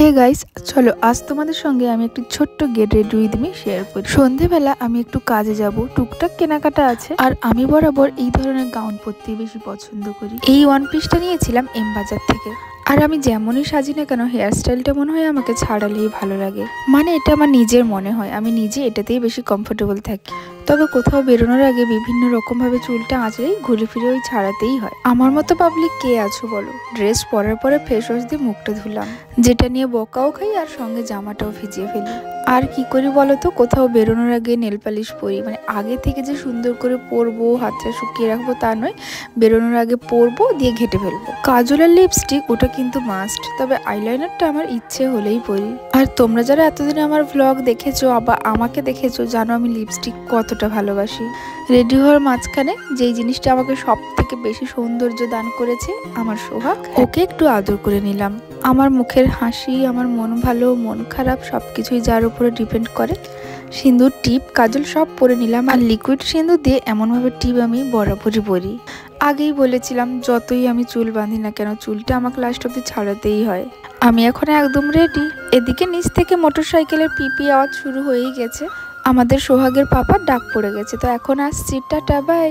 Hey guys, চলো আজ তোমাদের সঙ্গে আমি একটি ছোট্ট get ready with me share করি। সন্ধেবেলা আমি একটু কাজে যাব, টুকটাক কেনাকাটা আছে। আর আমি বরাবর এই ধরনের গাউন পরতেই বেশি পছন্দ করি। এই ওয়ান পিসটা নিয়েছিলাম এম বাজার থেকে। আর আমি যেমনই সাজি না কেন, হেয়ার স্টাইলটা মনে হয় আমাকে ছাড়ালেই ভালো লাগে। মানে এটা আমার নিজের মনে হয়, আমি নিজে এটাতেই বেশি কমফোর্টেবল থাকি। তবে কোথাও বেরোনোর আগে বিভিন্ন রকম ভাবে চুলটা আঁচড়েই ঘুরে ফিরে ওই ছাড়াতেই হয়। আমার মতো পাবলিক কে আছো বলো? ড্রেস পরার পরে ফেস ওয়াশ দিয়ে মুখটা ধুলাম, যেটা নিয়ে বকাও খাই আর সঙ্গে জামাটাও ভিজিয়ে ফেলি। আর কি করি বলো তো, কোথাও বেরোনোর আগে নেল পালিশ পরি। মানে আগে থেকে যে সুন্দর করে পরবো, হাতটা শুকিয়ে রাখবো তা নয়, বেরোনোর আগে পরবো দিয়ে ঘেটে ফেলবো। কাজল আর লিপস্টিক ওটা কিন্তু মাস্ট, তবে আইলাইনারটা আমার ইচ্ছে হলেই পরি। আর তোমরা যারা এতদিন আমার ভ্লগ দেখেছো বা আমাকে দেখেছো, জানো আমি লিপস্টিক কতটা ভালোবাসি। রেডি হওয়ার মাঝখানে যেই জিনিসটা আমাকে সব থেকে বেশি সৌন্দর্য দান করেছে, আমার সোহাগ, ওকে একটু আদর করে নিলাম। আমার মুখের হাসি, আমার মন ভালো মন খারাপ সবকিছুই যার উপরে ডিপেন্ড করে। সিঁদুর, টিপ, কাজল সব পরে নিলাম। আর লিকুইড সিঁদুর দিয়ে এমনভাবে টিপ আমি বরাবরই পরি। আগেই বলেছিলাম, যতই আমি চুল বাঁধি না কেন, চুলটা আমাকে লাস্ট অব্দি ছাড়াতেই হয়। আমি এখন একদম রেডি। এদিকে নিচ থেকে মোটরসাইকেলের পিপি আওয়াজ শুরু হয়েই গেছে। আমাদের সোহাগের পাপার ডাক পড়ে গেছে, তো এখন আসছি, টাটা বাই।